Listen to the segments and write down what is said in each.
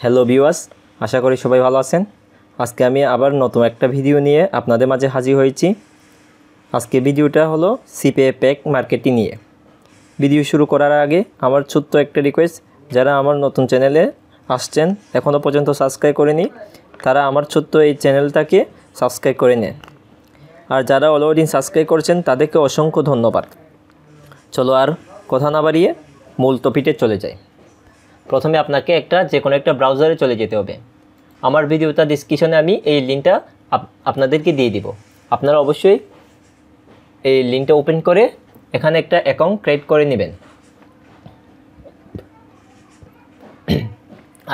Hello viewers, আশা করি সবাই ভালো আছেন। আজকে আমি আবার নতুন একটা ভিডিও নিয়ে আপনাদের মাঝে হাজির হয়েছি। আজকে ভিডিওটা হলো সিপিএ প্যাক মার্কেটিং নিয়ে। ভিডিও শুরু করার আগে আমার ছোট্ট একটা রিকোয়েস্ট, যারা আমার নতুন চ্যানেলে আসছেন এখনও পর্যন্ত সাবস্ক্রাইব করেনি, তারা আমার ছোট্ট এই চ্যানেলটাকে সাবস্ক্রাইব করে নেন। আর যারা অলরেডি সাবস্ক্রাইব করেছেন তাদেরকে অসংখ্য ধন্যবাদ। চলো আর কথা না বাড়িয়ে মূল টপিকে চলে যাই। প্রথমে আপনাকে যে কোনো একটা ব্রাউজারে চলে যেতে হবে। আমার ভিডিওটা ডিসক্রিপশনে আমি এই লিঙ্কটা আপনাদেরকে দিয়ে দিব। আপনারা অবশ্যই এই লিঙ্কটা ওপেন করে এখানে একটা অ্যাকাউন্ট ক্রিয়েট করে নেবেন।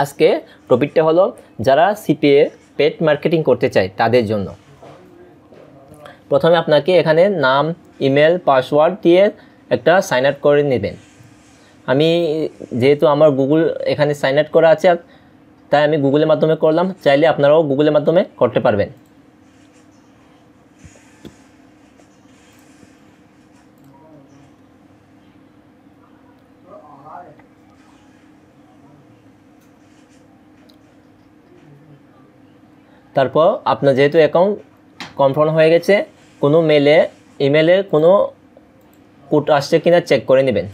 আজকে টপিকটা হলো যারা সিপিএ পেড মার্কেটিং করতে চায় তাদের জন্য। প্রথমে আপনাকে এখানে নাম, ইমেল, পাসওয়ার্ড দিয়ে একটা সাইন আপ করে নেবেন। আমি যেহেতু আমার গুগল এখানে সাইন আপ করা আছে, তাই আমি গুগলের মাধ্যমে করলাম। চাইলে আপনারাও গুগলের মাধ্যমে করতে পারবেন। তারপর আপনার যেহেতু অ্যাকাউন্ট কনফার্ম হয়ে গেছে, কোনো ইমেলে কোনো কোড আসছে কিনা চেক করে নেবেন।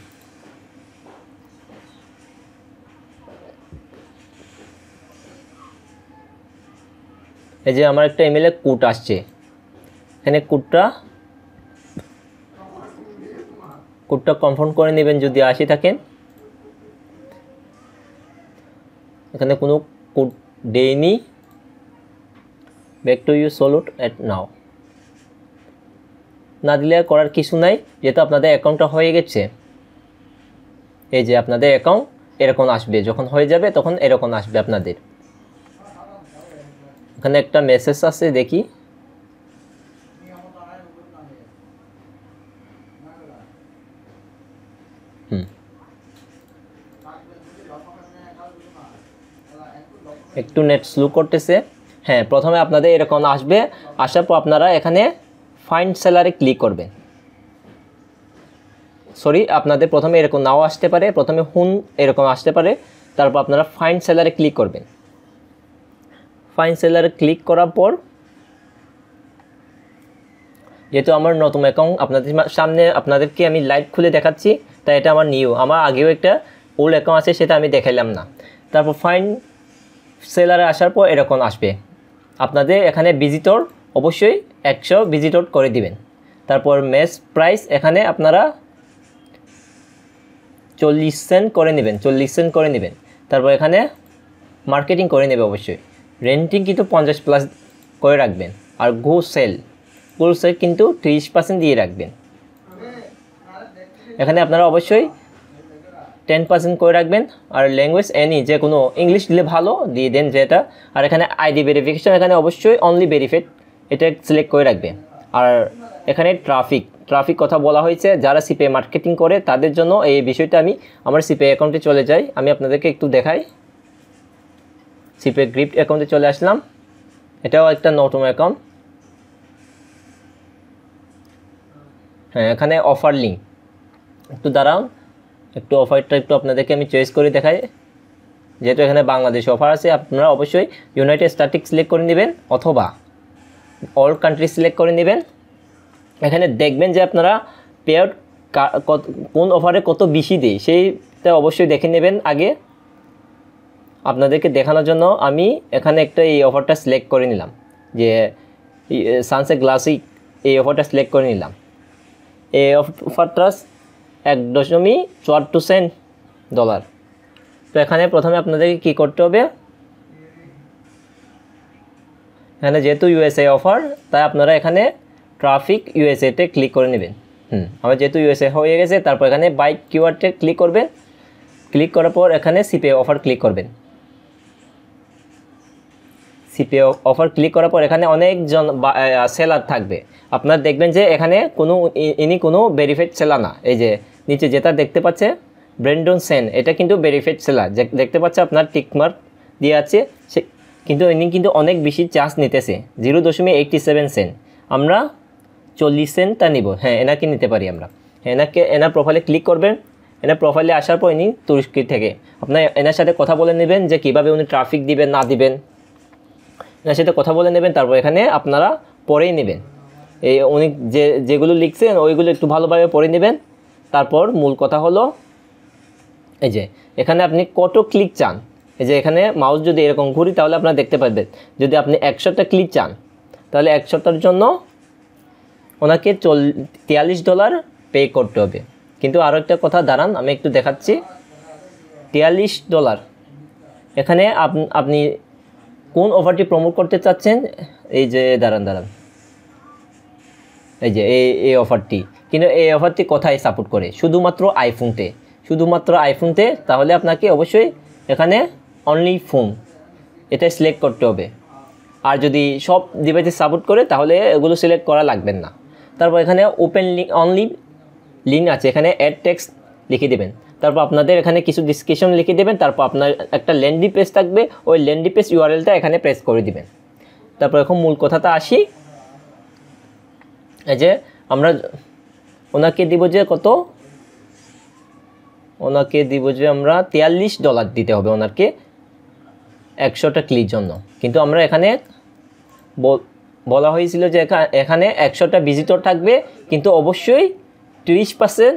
এই যে আমার একটা ইমেলে কোড আসছে, এখানে কোডটা কনফার্ম করে নেবেন যদি আসে থাকেন। এখানে কোনো কোড দেয়নি। ব্যাক টু ইউ সলুট এট নাও না দিলে করার কিছু নাই, যেহেতু আপনাদের অ্যাকাউন্টটা হয়ে গেছে। এই যে আপনাদের অ্যাকাউন্ট এরকম আসবে, যখন হয়ে যাবে তখন এরকম আসবে আপনাদের। এখানে একটা মেসেজ আছে, দেখি। একটু নেট স্লো করতেছে। হ্যাঁ, প্রথমে আপনাদের এরকম আসবে। আসার পর আপনারা এখানে ফাইন্ড সেলারে ক্লিক করবেন। আপনাদের প্রথমে এরকম নাও আসতে পারে, প্রথমে এরকম আসতে পারে। তারপর আপনারা ফাইন্ড সেলারে ক্লিক করবেন। ফাইন্ড সেলারে ক্লিক করার পর, যেহেতু আমার নতুন অ্যাকাউন্ট আপনাদের সামনে আপনাদেরকে আমি লাইভ খুলে দেখাচ্ছি, তাই এটা আমার নিউ। আমার আগেও একটা ওল্ড অ্যাকাউন্ট আছে, সেটা আমি দেখাইলাম না। তারপর ফাইন্ড সেলারে আসার পর এরকম আসবে। আপনাদের এখানে ভিজিটর অবশ্যই 100 ভিজিটর করে দিবেন। তারপর মেস প্রাইস এখানে আপনারা 40 সেন্ট করে নেবেন, 40 সেন্ট করে নেবেন। তারপর এখানে মার্কেটিং করে নেবে অবশ্যই। রেন্টিং কিন্তু 50+ করে রাখবেন। আর গো সেল কিন্তু 30% দিয়ে রাখবেন। এখানে আপনারা অবশ্যই 10% করে রাখবেন। আর ল্যাঙ্গুয়েজ যে কোনো ইংলিশ দিলে ভালো, দিয়ে দেন যেটা। আর এখানে আইডি ভেরিফিকেশন এখানে অবশ্যই অনলি ভেরিফাইড, এটা সিলেক্ট করে রাখবেন। আর এখানে ট্রাফিক কথা বলা হয়েছে, যারা সিপিএ মার্কেটিং করে তাদের জন্য এই বিষয়টা। আমি আমার সিপিএ অ্যাকাউন্টে চলে যাই, আমি আপনাদেরকে একটু দেখাই। সিপিএ গ্রিপ্ট অ্যাকাউন্টে চলে আসলাম। এটাও একটা নতুন অ্যাকাউন্ট। হ্যাঁ, এখানে অফার লিঙ্ক, একটু দাঁড়ান, একটু অফারটা আপনাদেরকে আমি চয়েস করে দেখাই। যেহেতু এখানে বাংলাদেশ অফার আছে, আপনারা অবশ্যই ইউনাইটেড স্ট্যাটিক সিলেক্ট করে নেবেন অথবা অল কান্ট্রি সিলেক্ট করে নেবেন। এখানে দেখবেন যে আপনারা পেয়ার কোন অফারে কত বেশি দেয়, সেইটা অবশ্যই দেখে নেবেন আগে। আপনাদেরকে দেখানোর জন্য আমি এখানে এই অফারটা সিলেক্ট করে নিলাম, যে সানসেট ক্লাসিক এই অফারটা সিলেক্ট করে নিলাম। এই অফারটা $1.74 তো এখানে প্রথমে আপনাদেরকে কী করতে হবে, এখানে যেহেতু ইউএসএ অফার, তাই আপনারা এখানে ট্রাফিক ইউএসএতে ক্লিক করে নেবেন। আমার যেহেতু ইউএসএ হয়ে গেছে, তারপর এখানে বাই কিওয়ার্ডে ক্লিক করবেন। ক্লিক করার পর এখানে সিপিএ অফার ক্লিক করবেন। সিপিএ অফার ক্লিক করার পর এখানে অনেকজন সেলার থাকবে। আপনারা দেখবেন যে এখানে কোনো ভেরিফাইড সেলার না। এই যে নিচে যেটা দেখতে পাচ্ছে ব্রেন্ডন সেন, এটা কিন্তু ভেরিফাইড সেলার। দেখতে পাচ্ছে আপনার টিকমার্ক দিয়ে আছে, কিন্তু ইনি কিন্তু অনেক বেশি চার্জ নিতেছে, 0.87 সেন্ট। আমরা 40 সেন্টটা নিব। হ্যাঁ, এনাকে নিতে পারি আমরা। এনার প্রোফাইলে ক্লিক করবেন। এনার প্রোফাইলে আসার পর ইনি তুরস্ক থেকে আপনার এনার সাথে কথা বলে নেবেন যে কীভাবে উনি ট্রাফিক দিবেন না দিবেন, এনার সাথে কথা বলে নেবেন। তারপর এখানে আপনারা পড়েই নেবেন, এই উনি যেগুলো লিখছেন ওইগুলো একটু ভালোভাবে পড়ে নেবেন। তারপর মূল কথা হলো এই যে এখানে আপনি কত ক্লিক চান, এই যে এখানে মাউস যদি এরকম ঘুরি তাহলে আপনারা দেখতে পারবেন, যদি আপনি 100টা ক্লিক চান তাহলে 100টার জন্য ওনাকে $43 পে করতে হবে। কিন্তু আরও একটা কথা দাঁড়ান, আমি একটু দেখাচ্ছি। $43 এখানে আপনি কোন অফারটি প্রমোট করতে চাচ্ছেন, এই যে দাঁড়ান এই যে এই অফারটি, কিন্তু এই অফারটি কোথায় সাপোর্ট করে, শুধুমাত্র আইফোনতে, তাহলে আপনাকে অবশ্যই এখানে অনলি ফোন এটা সিলেক্ট করতে হবে। আর যদি সব ডিভাইসে সাপোর্ট করে তাহলে এগুলো সিলেক্ট করা লাগবেন না। তারপর এখানে ওপেন লিঙ্ক অনলি লিঙ্ক আছে, এখানে অ্যাড টেক্সট লিখে দেবেন। তারপর আপনাদের এখানে কিছু ডিসক্রিপশন লিখে দেবেন। তারপর আপনার একটা ল্যান্ডিং পেজ থাকবে, ওই ল্যান্ডিং পেজ ইউআরএলটা এখানে প্রেস করে দিবেন। তারপর এখন মূল কথাটা আসি, এই যে আমরা ওনাকে দিব যে কত, ওনাকে দিব যে আমরা $43 দিতে হবে ওনাকে 100টা ক্লিক জন্য। কিন্তু আমরা এখানে বলা হয়েছিল যে এখানে 100টা ভিজিটর থাকবে, কিন্তু অবশ্যই 30%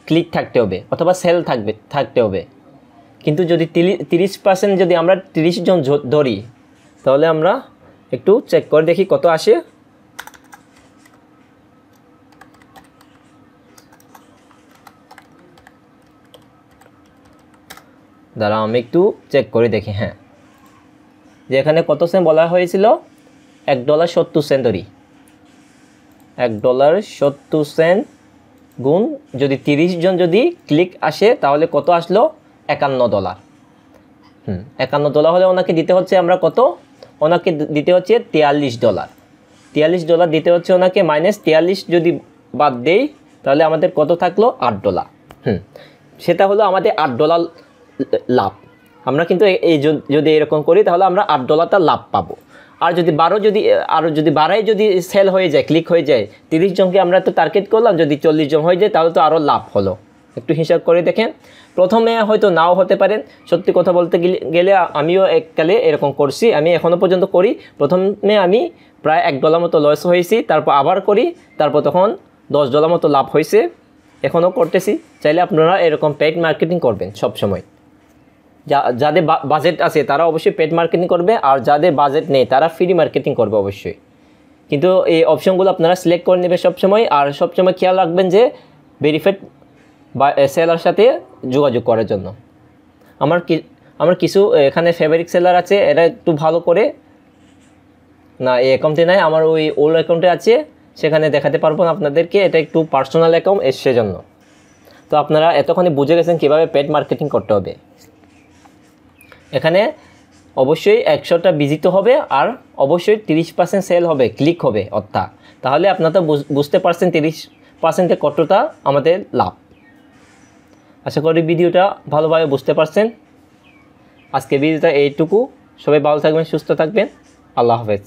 ক্লিক থাকতে হবে অথবা সেল থাকতে হবে। কিন্তু যদি 30% যদি আমরা 30 জন ধরি তাহলে আমরা একটু চেক করে দেখি কত আসে। দাঁড়া আমি একটু চেক করে দেখি। হ্যাঁ, যে এখানে কত সেন্ট বলা হয়েছিল, $1.70 ধরি, $1.70 গুণ যদি 30 জন যদি ক্লিক আসে তাহলে কত আসলো, $51। $51 হলে ওনাকে দিতে হচ্ছে আমরা কত, ওনাকে দিতে হচ্ছে $43 দিতে হচ্ছে ওনাকে, -43 যদি বাদ দেই তাহলে আমাদের কত থাকলো, $8। সেটা হলো আমাদের $8 লাভ। আমরা কিন্তু এই যদি এরকম করি তাহলে আমরা $8টা লাভ পাবো। আর যদি বাড়াই যদি সেল হয়ে যায়, ক্লিক হয়ে যায়, 30 জনকে আমরা তো টার্গেট করলাম, যদি 40 জন হয়ে যায় তাহলে তো আরও লাভ হলো। একটু হিসাব করে দেখেন, প্রথমে হয়তো নাও হতে পারেন। সত্যি কথা বলতে গেলে আমিও এককালে এরকম করছি, আমি এখনও পর্যন্ত করি। প্রথমে আমি প্রায় $1 মতো লস হয়েছি, তারপর আবার করি, তারপর তখন $10 মতো লাভ হয়েছে, এখনও করতেছি। চাইলে আপনারা এরকম পেইড মার্কেটিং করবেন সবসময়। যাদের বাজেট আছে তারা অবশ্যই পেড মার্কেটিং করবে, আর যাদের বাজেট নেই তারা ফ্রি মার্কেটিং করবে অবশ্যই। কিন্তু এই অপশনগুলো আপনারা সিলেক্ট করে নেবে সবসময়। আর সবসময় খেয়াল রাখবেন যে ভেরিফাইড বা সেলার সাথে যোগাযোগ করার জন্য। আমার কিছু এখানে ফেভারিট সেলার আছে, এরা একটু ভালো করে না, এই অ্যাকাউন্টে নাই, আমার ওই ওল্ড অ্যাকাউন্টে আছে, সেখানে দেখাতে পারবো না আপনাদেরকে, এটা একটু পার্সোনাল অ্যাকাউন্ট সেজন্য। তো আপনারা এতক্ষণে বুঝে গেছেন কীভাবে পেড মার্কেটিং করতে হবে। এখানে অবশ্যই 100টা ভিজিট হবে, আর অবশ্যই 30% সেল হবে, ক্লিক হবে অর্থাৎ। তাহলে আপনারা তো বুঝতে পারছেন 30%-এ কতটা আমাদের লাভ। আশা করি ভিডিওটা ভালোভাবে বুঝতে পারছেন। আজকে ভিডিওটা এইটুকু। সবাই ভালো থাকবেন, সুস্থ থাকবেন। আল্লাহ হাফেজ।